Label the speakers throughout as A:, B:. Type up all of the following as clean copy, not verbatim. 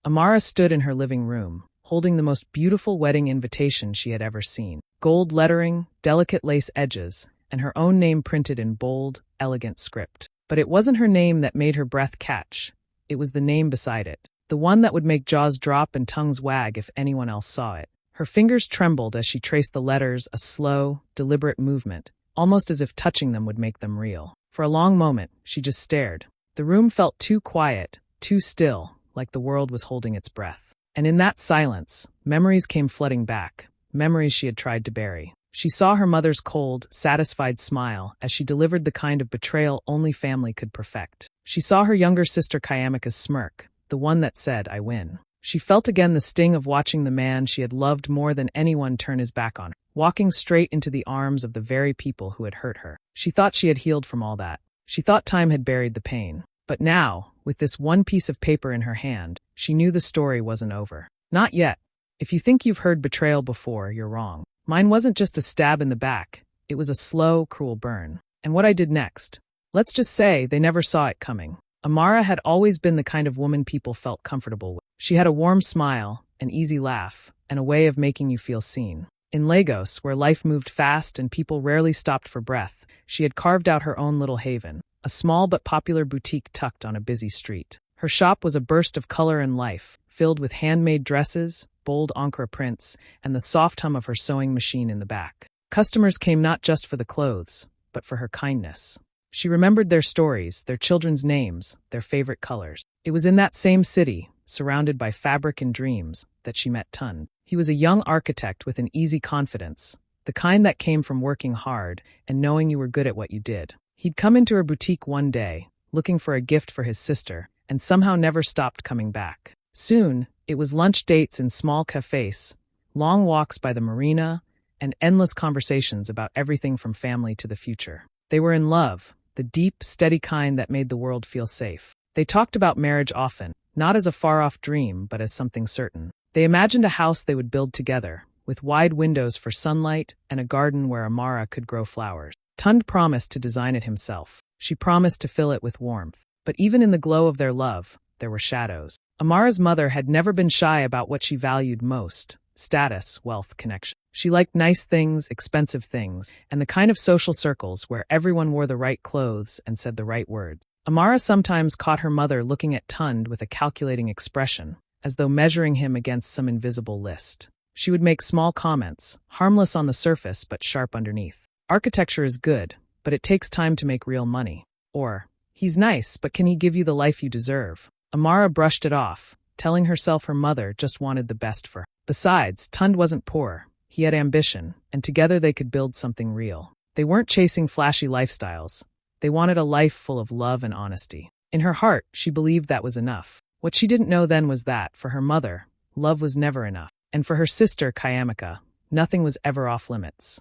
A: Amara stood in her living room, holding the most beautiful wedding invitation she had ever seen. Gold lettering, delicate lace edges, and her own name printed in bold, elegant script. But it wasn't her name that made her breath catch. It was the name beside it. The one that would make jaws drop and tongues wag if anyone else saw it. Her fingers trembled as she traced the letters, a slow, deliberate movement, almost as if touching them would make them real. For a long moment, she just stared. The room felt too quiet, too still, like the world was holding its breath. And in that silence, memories came flooding back, memories she had tried to bury. She saw her mother's cold, satisfied smile as she delivered the kind of betrayal only family could perfect. She saw her younger sister Kayamika's smirk, the one that said, "I win." She felt again the sting of watching the man she had loved more than anyone turn his back on her, walking straight into the arms of the very people who had hurt her. She thought she had healed from all that. She thought time had buried the pain. But now, with this one piece of paper in her hand, she knew the story wasn't over. Not yet. If you think you've heard betrayal before, you're wrong. Mine wasn't just a stab in the back. It was a slow, cruel burn. And what I did next? Let's just say they never saw it coming. Amara had always been the kind of woman people felt comfortable with. She had a warm smile, an easy laugh, and a way of making you feel seen. In Lagos, where life moved fast and people rarely stopped for breath, she had carved out her own little haven, a small but popular boutique tucked on a busy street. Her shop was a burst of color and life, filled with handmade dresses, bold Ankara prints, and the soft hum of her sewing machine in the back. Customers came not just for the clothes, but for her kindness. She remembered their stories, their children's names, their favorite colors. It was in that same city, surrounded by fabric and dreams, that she met Tunde. He was a young architect with an easy confidence, the kind that came from working hard and knowing you were good at what you did. He'd come into her boutique one day, looking for a gift for his sister, and somehow never stopped coming back. Soon, it was lunch dates in small cafes, long walks by the marina, and endless conversations about everything from family to the future. They were in love, the deep, steady kind that made the world feel safe. They talked about marriage often, not as a far-off dream, but as something certain. They imagined a house they would build together, with wide windows for sunlight and a garden where Amara could grow flowers. Tunde promised to design it himself. She promised to fill it with warmth. But even in the glow of their love, there were shadows. Amara's mother had never been shy about what she valued most: status, wealth, connection. She liked nice things, expensive things, and the kind of social circles where everyone wore the right clothes and said the right words. Amara sometimes caught her mother looking at Tunde with a calculating expression, as though measuring him against some invisible list. She would make small comments, harmless on the surface but sharp underneath. Architecture is good, but it takes time to make real money. Or, he's nice, but can he give you the life you deserve? Amara brushed it off, telling herself her mother just wanted the best for her. Besides, Tunde wasn't poor. He had ambition, and together they could build something real. They weren't chasing flashy lifestyles. They wanted a life full of love and honesty. In her heart, she believed that was enough. What she didn't know then was that, for her mother, love was never enough. And for her sister, Kayamika, nothing was ever off limits.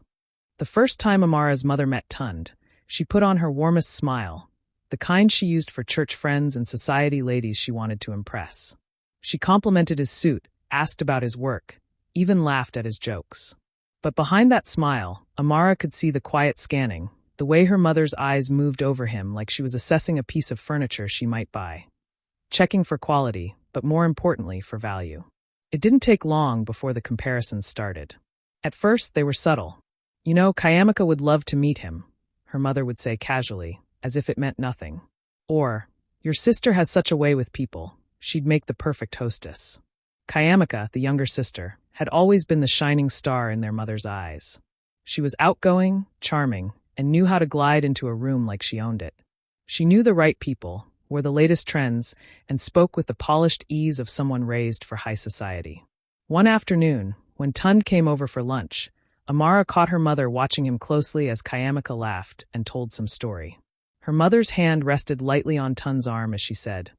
A: The first time Amara's mother met Tunde, she put on her warmest smile, the kind she used for church friends and society ladies she wanted to impress. She complimented his suit, asked about his work, even laughed at his jokes. But behind that smile, Amara could see the quiet scanning, the way her mother's eyes moved over him like she was assessing a piece of furniture she might buy, checking for quality, but more importantly, for value. It didn't take long before the comparisons started. At first, they were subtle. You know, Kayamika would love to meet him, her mother would say casually, as if it meant nothing. Or, your sister has such a way with people, she'd make the perfect hostess. Kayamika, the younger sister, had always been the shining star in their mother's eyes. She was outgoing, charming, and knew how to glide into a room like she owned it. She knew the right people, wore the latest trends, and spoke with the polished ease of someone raised for high society. One afternoon, when Tunde came over for lunch, Amara caught her mother watching him closely as Kayamika laughed and told some story. Her mother's hand rested lightly on Tunde's arm as she said,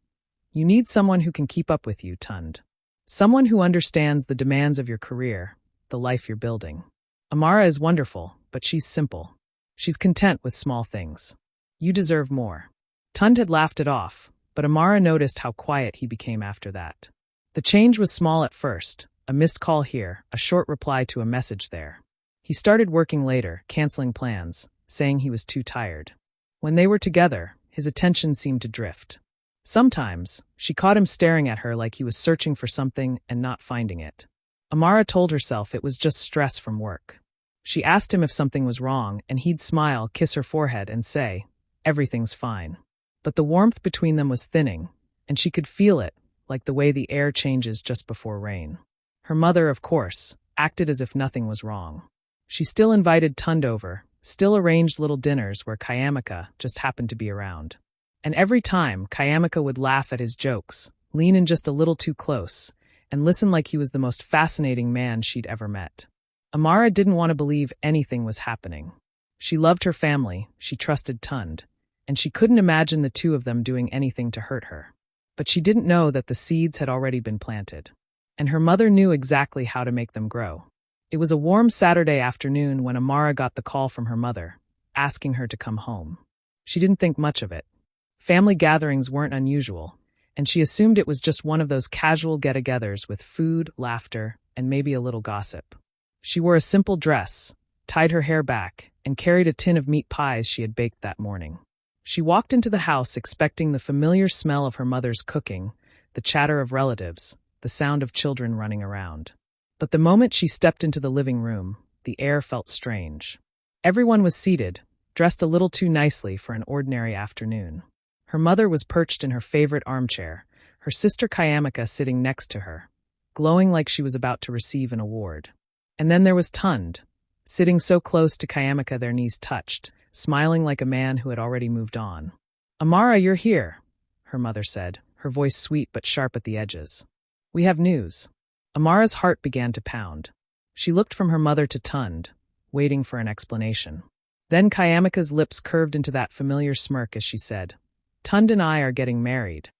A: "You need someone who can keep up with you, Tunde. Someone who understands the demands of your career, the life you're building. Amara is wonderful, but she's simple. She's content with small things. You deserve more." Tunde had laughed it off, but Amara noticed how quiet he became after that. The change was small at first, a missed call here, a short reply to a message there. He started working later, canceling plans, saying he was too tired. When they were together, his attention seemed to drift. Sometimes, she caught him staring at her like he was searching for something and not finding it. Amara told herself it was just stress from work. She asked him if something was wrong, and he'd smile, kiss her forehead, and say, "Everything's fine." But the warmth between them was thinning, and she could feel it, like the way the air changes just before rain. Her mother, of course, acted as if nothing was wrong. She still invited Tunde over, still arranged little dinners where Kayamaka just happened to be around. And every time, Kayamaka would laugh at his jokes, lean in just a little too close, and listen like he was the most fascinating man she'd ever met. Amara didn't want to believe anything was happening. She loved her family, she trusted Tunde, and she couldn't imagine the two of them doing anything to hurt her. But she didn't know that the seeds had already been planted. And her mother knew exactly how to make them grow. It was a warm Saturday afternoon when Amara got the call from her mother, asking her to come home. She didn't think much of it. Family gatherings weren't unusual, and she assumed it was just one of those casual get-togethers with food, laughter, and maybe a little gossip. She wore a simple dress, tied her hair back, and carried a tin of meat pies she had baked that morning. She walked into the house expecting the familiar smell of her mother's cooking, the chatter of relatives, the sound of children running around. But the moment she stepped into the living room, the air felt strange. Everyone was seated, dressed a little too nicely for an ordinary afternoon. Her mother was perched in her favorite armchair, her sister Kayamaka sitting next to her, glowing like she was about to receive an award. And then there was Tunde, sitting so close to Kayamaka their knees touched, smiling like a man who had already moved on. "Amara, you're here," her mother said, her voice sweet but sharp at the edges. "We have news." Amara's heart began to pound. She looked from her mother to Tunde, waiting for an explanation. Then Kayamaka's lips curved into that familiar smirk as she said, "Tunde and I are getting married."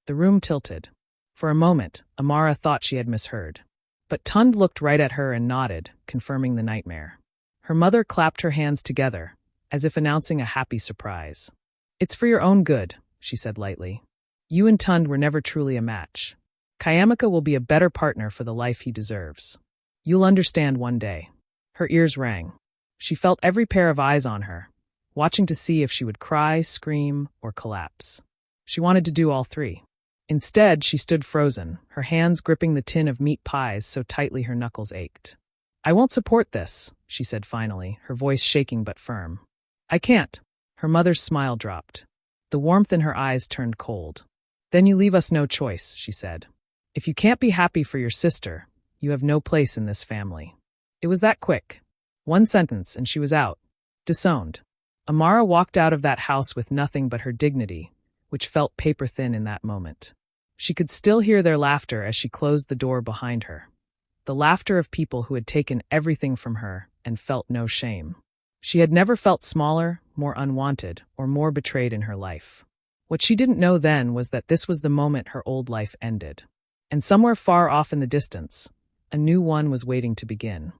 A: The room tilted. For a moment, Amara thought she had misheard. But Tunde looked right at her and nodded, confirming the nightmare. Her mother clapped her hands together, as if announcing a happy surprise. "It's for your own good," she said lightly. "You and Tunde were never truly a match. Kayamaka will be a better partner for the life he deserves. You'll understand one day." Her ears rang. She felt every pair of eyes on her, watching to see if she would cry, scream, or collapse. She wanted to do all three. Instead, she stood frozen, her hands gripping the tin of meat pies so tightly her knuckles ached. "I won't support this," she said finally, her voice shaking but firm. "I can't." Her mother's smile dropped. The warmth in her eyes turned cold. "Then you leave us no choice," she said. "If you can't be happy for your sister, you have no place in this family." It was that quick. One sentence and she was out. Disowned. Amara walked out of that house with nothing but her dignity, which felt paper-thin in that moment. She could still hear their laughter as she closed the door behind her. The laughter of people who had taken everything from her and felt no shame. She had never felt smaller, more unwanted, or more betrayed in her life. What she didn't know then was that this was the moment her old life ended. And somewhere far off in the distance, a new one was waiting to begin.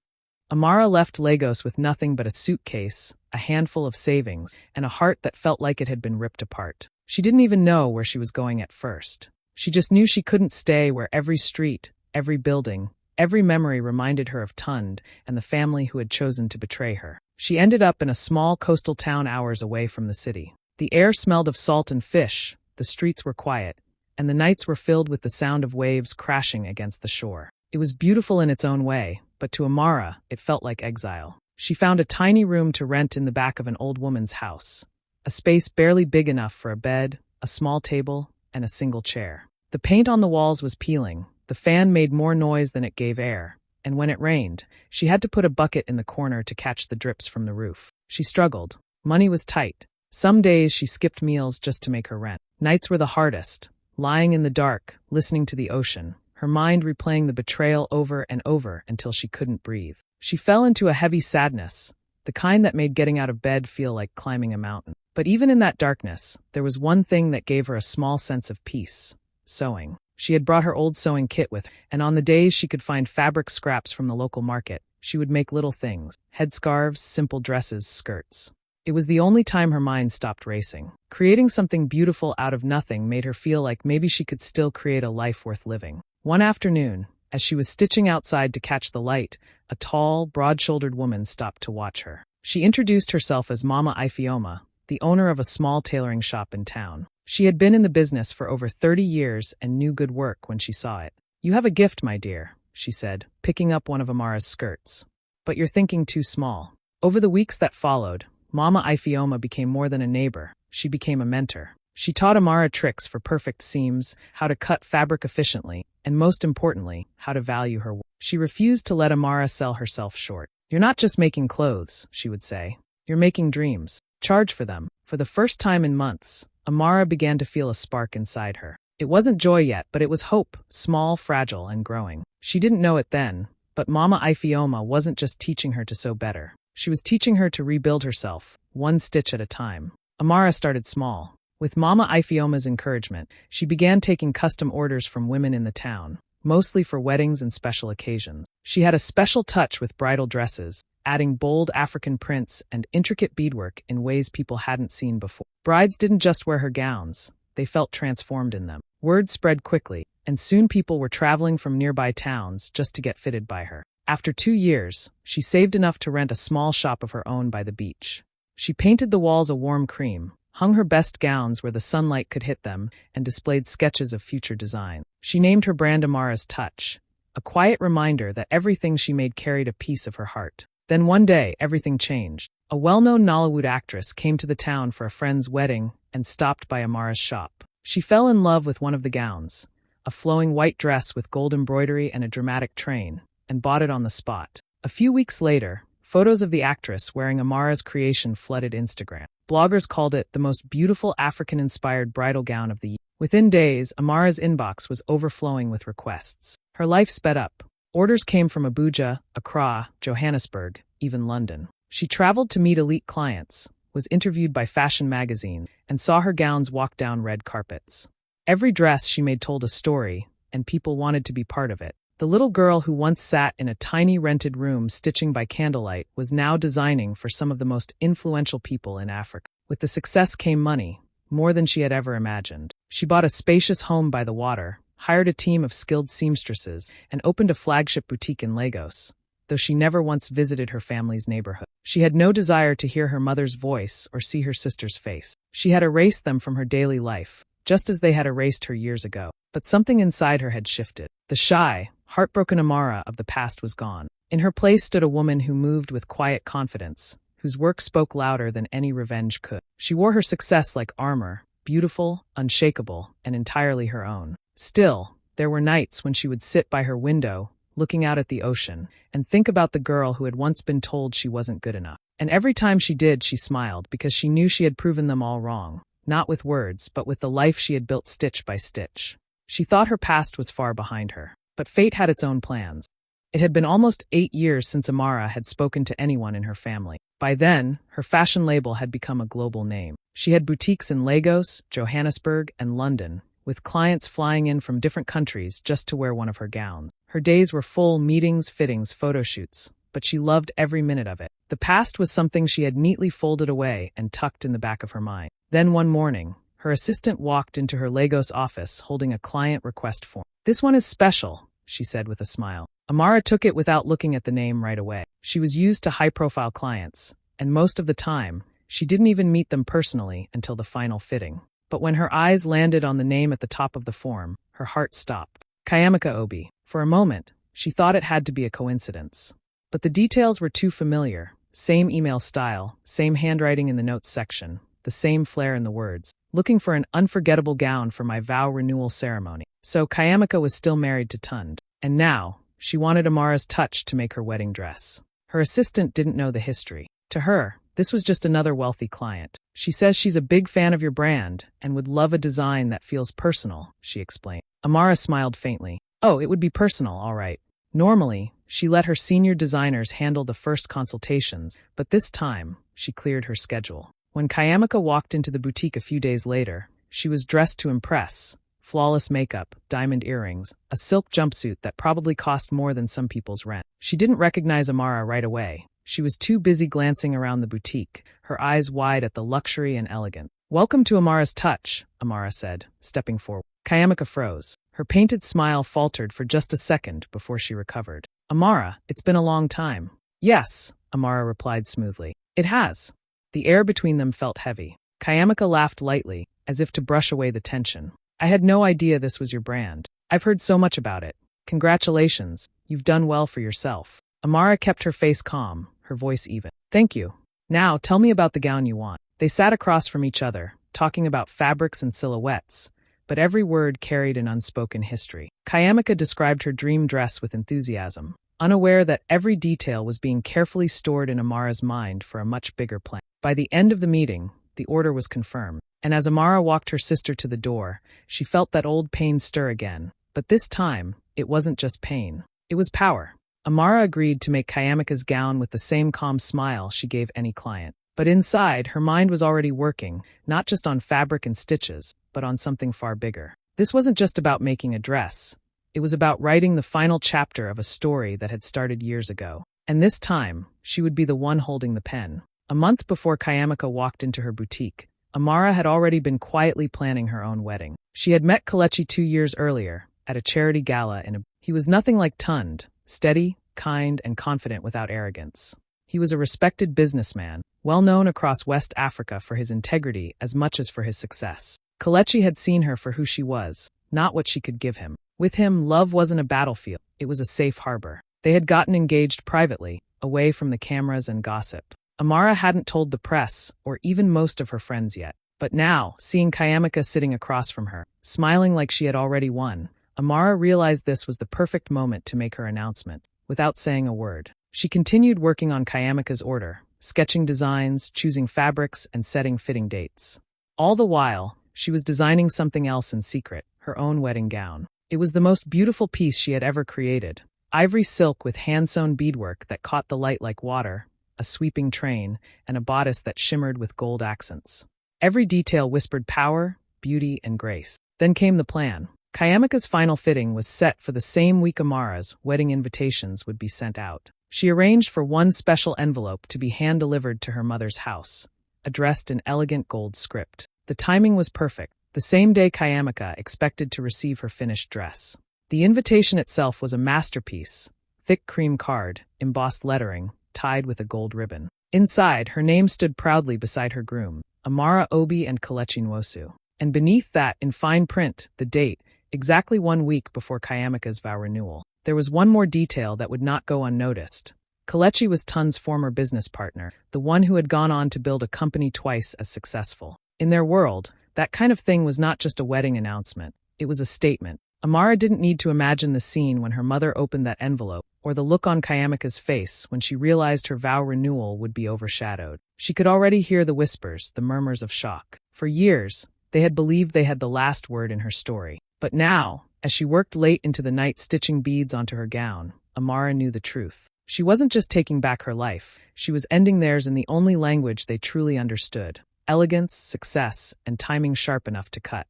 A: Amara left Lagos with nothing but a suitcase, a handful of savings, and a heart that felt like it had been ripped apart. She didn't even know where she was going at first. She just knew she couldn't stay where every street, every building, every memory reminded her of Tunde and the family who had chosen to betray her. She ended up in a small coastal town hours away from the city. The air smelled of salt and fish, the streets were quiet, and the nights were filled with the sound of waves crashing against the shore. It was beautiful in its own way, but to Amara, it felt like exile. She found a tiny room to rent in the back of an old woman's house, a space barely big enough for a bed, a small table, and a single chair. The paint on the walls was peeling, the fan made more noise than it gave air, and when it rained, she had to put a bucket in the corner to catch the drips from the roof. She struggled. Money was tight. Some days she skipped meals just to make her rent. Nights were the hardest, lying in the dark, listening to the ocean, her mind replaying the betrayal over and over until she couldn't breathe. She fell into a heavy sadness, the kind that made getting out of bed feel like climbing a mountain. But even in that darkness, there was one thing that gave her a small sense of peace: sewing. She had brought her old sewing kit with her, and on the days she could find fabric scraps from the local market, she would make little things: headscarves, simple dresses, skirts. It was the only time her mind stopped racing. Creating something beautiful out of nothing made her feel like maybe she could still create a life worth living. One afternoon, as she was stitching outside to catch the light, a tall, broad-shouldered woman stopped to watch her. She introduced herself as Mama Ifeoma, the owner of a small tailoring shop in town. She had been in the business for over 30 years and knew good work when she saw it. "You have a gift, my dear," she said, picking up one of Amara's skirts. "But you're thinking too small." Over the weeks that followed, Mama Ifeoma became more than a neighbor. She became a mentor. She taught Amara tricks for perfect seams, how to cut fabric efficiently, and most importantly, how to value her work. She refused to let Amara sell herself short. "You're not just making clothes," she would say. "You're making dreams. Charge for them." For the first time in months, Amara began to feel a spark inside her. It wasn't joy yet, but it was hope, small, fragile, and growing. She didn't know it then, but Mama Ifeoma wasn't just teaching her to sew better. She was teaching her to rebuild herself, one stitch at a time. Amara started small. With Mama Ifeoma's encouragement, she began taking custom orders from women in the town, mostly for weddings and special occasions. She had a special touch with bridal dresses, adding bold African prints and intricate beadwork in ways people hadn't seen before. Brides didn't just wear her gowns, they felt transformed in them. Word spread quickly, and soon people were traveling from nearby towns just to get fitted by her. After 2 years, she saved enough to rent a small shop of her own by the beach. She painted the walls a warm cream, hung her best gowns where the sunlight could hit them, and displayed sketches of future design. She named her brand Amara's Touch, a quiet reminder that everything she made carried a piece of her heart. Then one day, everything changed. A well-known Nollywood actress came to the town for a friend's wedding and stopped by Amara's shop. She fell in love with one of the gowns, a flowing white dress with gold embroidery and a dramatic train, and bought it on the spot. A few weeks later, photos of the actress wearing Amara's creation flooded Instagram. Bloggers called it the most beautiful African-inspired bridal gown of the year. Within days, Amara's inbox was overflowing with requests. Her life sped up. Orders came from Abuja, Accra, Johannesburg, even London. She traveled to meet elite clients, was interviewed by fashion magazine, and saw her gowns walk down red carpets. Every dress she made told a story, and people wanted to be part of it. The little girl who once sat in a tiny rented room stitching by candlelight was now designing for some of the most influential people in Africa. With the success came money, more than she had ever imagined. She bought a spacious home by the water, hired a team of skilled seamstresses, and opened a flagship boutique in Lagos, though she never once visited her family's neighborhood. She had no desire to hear her mother's voice or see her sister's face. She had erased them from her daily life, just as they had erased her years ago. But something inside her had shifted. The shy, heartbroken Amara of the past was gone. In her place stood a woman who moved with quiet confidence, whose work spoke louder than any revenge could. She wore her success like armor, beautiful, unshakable, and entirely her own. Still, there were nights when she would sit by her window, looking out at the ocean, and think about the girl who had once been told she wasn't good enough. And every time she did, she smiled, because she knew she had proven them all wrong, not with words, but with the life she had built stitch by stitch. She thought her past was far behind her, but fate had its own plans. It had been almost 8 years since Amara had spoken to anyone in her family. By then, her fashion label had become a global name. She had boutiques in Lagos, Johannesburg, and London, with clients flying in from different countries just to wear one of her gowns. Her days were full: meetings, fittings, photo shoots, but she loved every minute of it. The past was something she had neatly folded away and tucked in the back of her mind. Then one morning, her assistant walked into her Lagos office holding a client request form. "This one is special," she said with a smile. Amara took it without looking at the name right away. She was used to high-profile clients, and most of the time, she didn't even meet them personally until the final fitting. But when her eyes landed on the name at the top of the form, her heart stopped. Kayamaka Obi. For a moment, she thought it had to be a coincidence. But the details were too familiar. Same email style, same handwriting in the notes section, the same flair in the words. "Looking for an unforgettable gown for my vow renewal ceremony." So Kayamaka was still married to Tunde. And now, she wanted Amara's touch to make her wedding dress. Her assistant didn't know the history. To her, this was just another wealthy client. "She says she's a big fan of your brand and would love a design that feels personal," she explained. Amara smiled faintly. "Oh, it would be personal, all right." Normally, she let her senior designers handle the first consultations, but this time, she cleared her schedule. When Kayamaka walked into the boutique a few days later, she was dressed to impress. Flawless makeup, diamond earrings, a silk jumpsuit that probably cost more than some people's rent. She didn't recognize Amara right away. She was too busy glancing around the boutique, her eyes wide at the luxury and elegance. "Welcome to Amara's Touch," Amara said, stepping forward. Kayamaka froze. Her painted smile faltered for just a second before she recovered. "Amara, it's been a long time." "Yes," Amara replied smoothly. "It has." The air between them felt heavy. Kayamaka laughed lightly. as if to brush away the tension. "I had no idea this was your brand. I've heard so much about it. Congratulations, you've done well for yourself." Amara kept her face calm, her voice even. "Thank you. Now, tell me about the gown you want." They sat across from each other, talking about fabrics and silhouettes, but every word carried an unspoken history. Kayamika described her dream dress with enthusiasm, unaware that every detail was being carefully stored in Amara's mind for a much bigger plan. By the end of the meeting, the order was confirmed, and as Amara walked her sister to the door, she felt that old pain stir again. But this time, it wasn't just pain. It was power. Amara agreed to make Kayamika's gown with the same calm smile she gave any client. But inside, her mind was already working, not just on fabric and stitches, but on something far bigger. This wasn't just about making a dress. It was about writing the final chapter of a story that had started years ago. And this time, she would be the one holding the pen. A month before Kayamika walked into her boutique, Amara had already been quietly planning her own wedding. She had met Kelechi 2 years earlier, at a charity gala He was nothing like Tunde, steady, kind, and confident without arrogance. He was a respected businessman, well known across West Africa for his integrity as much as for his success. Kelechi had seen her for who she was, not what she could give him. With him, love wasn't a battlefield, it was a safe harbor. They had gotten engaged privately, away from the cameras and gossip. Amara hadn't told the press, or even most of her friends yet. But now, seeing Kayamika sitting across from her, smiling like she had already won, Amara realized this was the perfect moment to make her announcement. Without saying a word, she continued working on Kayamika's order, sketching designs, choosing fabrics, and setting fitting dates. All the while, she was designing something else in secret, her own wedding gown. It was the most beautiful piece she had ever created. Ivory silk with hand-sewn beadwork that caught the light like water, a sweeping train, and a bodice that shimmered with gold accents. Every detail whispered power, beauty, and grace. Then came the plan. Kayamika's final fitting was set for the same week Amara's wedding invitations would be sent out. She arranged for one special envelope to be hand-delivered to her mother's house, addressed in elegant gold script. The timing was perfect, the same day Kayamika expected to receive her finished dress. The invitation itself was a masterpiece, thick cream card, embossed lettering, tied with a gold ribbon. Inside, her name stood proudly beside her groom, Amara Obi and Kelechi Nwosu. And beneath that, in fine print, the date, exactly 1 week before Kayamika's vow renewal. There was one more detail that would not go unnoticed. Kelechi was Tunde's former business partner, the one who had gone on to build a company twice as successful. In their world, that kind of thing was not just a wedding announcement, it was a statement. Amara didn't need to imagine the scene when her mother opened that envelope, or the look on Kayamika's face when she realized her vow renewal would be overshadowed. She could already hear the whispers, the murmurs of shock. For years, they had believed they had the last word in her story. But now, as she worked late into the night stitching beads onto her gown, Amara knew the truth. She wasn't just taking back her life, she was ending theirs in the only language they truly understood: elegance, success, and timing sharp enough to cut.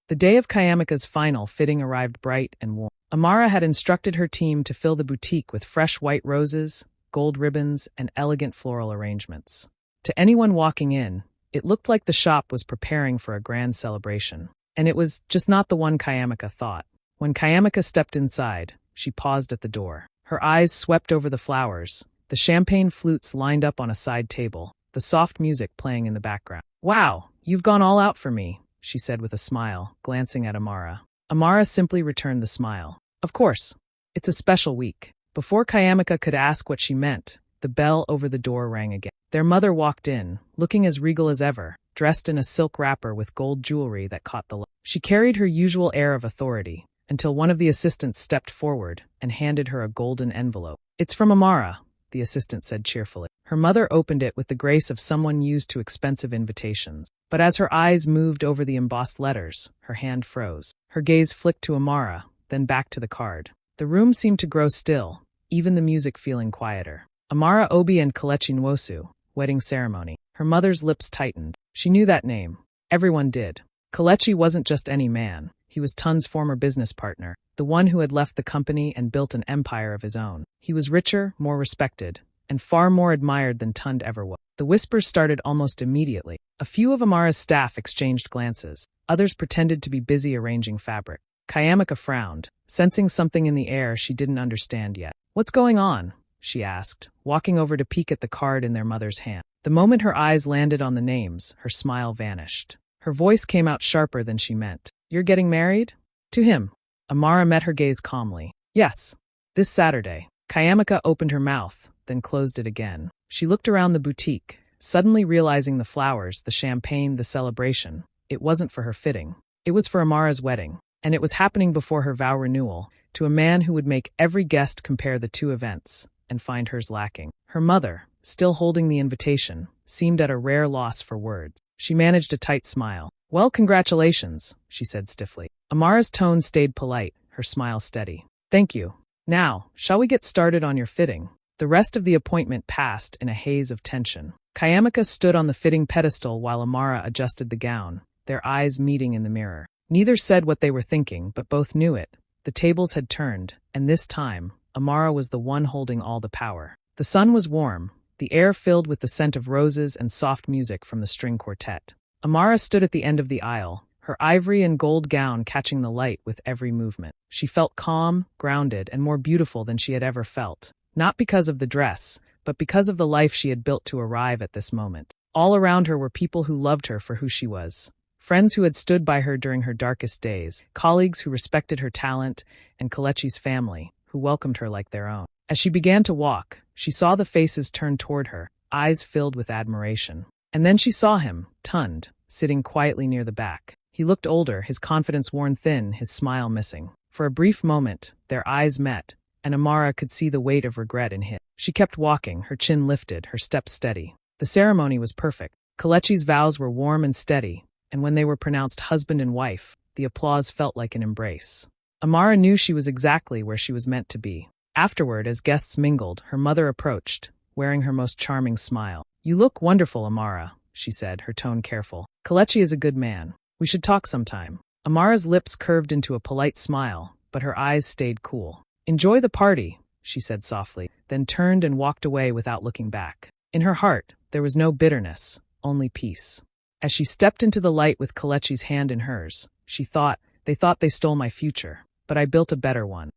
A: The day of Kayamika's final fitting arrived bright and warm. Amara had instructed her team to fill the boutique with fresh white roses, gold ribbons, and elegant floral arrangements. To anyone walking in, it looked like the shop was preparing for a grand celebration. And it was just not the one Kayamika thought. When Kayamika stepped inside, she paused at the door. Her eyes swept over the flowers, the champagne flutes lined up on a side table, the soft music playing in the background. "Wow, you've gone all out for me," she said with a smile, glancing at Amara. Amara simply returned the smile. "Of course. It's a special week." Before Kayamika could ask what she meant, the bell over the door rang again. Their mother walked in, looking as regal as ever, dressed in a silk wrapper with gold jewelry that caught the light. She carried her usual air of authority, until one of the assistants stepped forward and handed her a golden envelope. "It's from Amara," the assistant said cheerfully. Her mother opened it with the grace of someone used to expensive invitations. But as her eyes moved over the embossed letters, her hand froze. Her gaze flicked to Amara, then back to the card. The room seemed to grow still, even the music feeling quieter. Amara Obi and Kelechi Nwosu, wedding ceremony. Her mother's lips tightened. She knew that name. Everyone did. Kelechi wasn't just any man. He was Tunde's former business partner, the one who had left the company and built an empire of his own. He was richer, more respected, and far more admired than Tunde ever was. The whispers started almost immediately. A few of Amara's staff exchanged glances. Others pretended to be busy arranging fabric. Kayamika frowned, sensing something in the air she didn't understand yet. "What's going on?" she asked, walking over to peek at the card in their mother's hand. The moment her eyes landed on the names, her smile vanished. Her voice came out sharper than she meant. You're getting married? To him. Amara met her gaze calmly. Yes. This Saturday. Kayamika opened her mouth, then closed it again. She looked around the boutique, suddenly realizing the flowers, the champagne, the celebration. It wasn't for her fitting. It was for Amara's wedding, and it was happening before her vow renewal, to a man who would make every guest compare the two events, and find hers lacking. Her mother, still holding the invitation, seemed at a rare loss for words. She managed a tight smile. Well, congratulations, she said stiffly. Amara's tone stayed polite, her smile steady. Thank you. Now, shall we get started on your fitting? The rest of the appointment passed in a haze of tension. Kayamika stood on the fitting pedestal while Amara adjusted the gown, their eyes meeting in the mirror. Neither said what they were thinking, but both knew it. The tables had turned, and this time, Amara was the one holding all the power. The sun was warm, the air filled with the scent of roses and soft music from the string quartet. Amara stood at the end of the aisle, her ivory and gold gown catching the light with every movement. She felt calm, grounded, and more beautiful than she had ever felt. Not because of the dress, but because of the life she had built to arrive at this moment. All around her were people who loved her for who she was. Friends who had stood by her during her darkest days, colleagues who respected her talent, and Kelechi's family, who welcomed her like their own. As she began to walk, she saw the faces turn toward her, eyes filled with admiration. And then she saw him, Tunde, sitting quietly near the back. He looked older, his confidence worn thin, his smile missing. For a brief moment, their eyes met, and Amara could see the weight of regret in his. She kept walking, her chin lifted, her steps steady. The ceremony was perfect. Kelechi's vows were warm and steady, and when they were pronounced husband and wife, the applause felt like an embrace. Amara knew she was exactly where she was meant to be. Afterward, as guests mingled, her mother approached, wearing her most charming smile. You look wonderful, Amara, she said, her tone careful. Kelechi is a good man. We should talk sometime. Amara's lips curved into a polite smile, but her eyes stayed cool. Enjoy the party, she said softly, then turned and walked away without looking back. In her heart, there was no bitterness, only peace. As she stepped into the light with Kelechi's hand in hers, she thought, they stole my future, but I built a better one.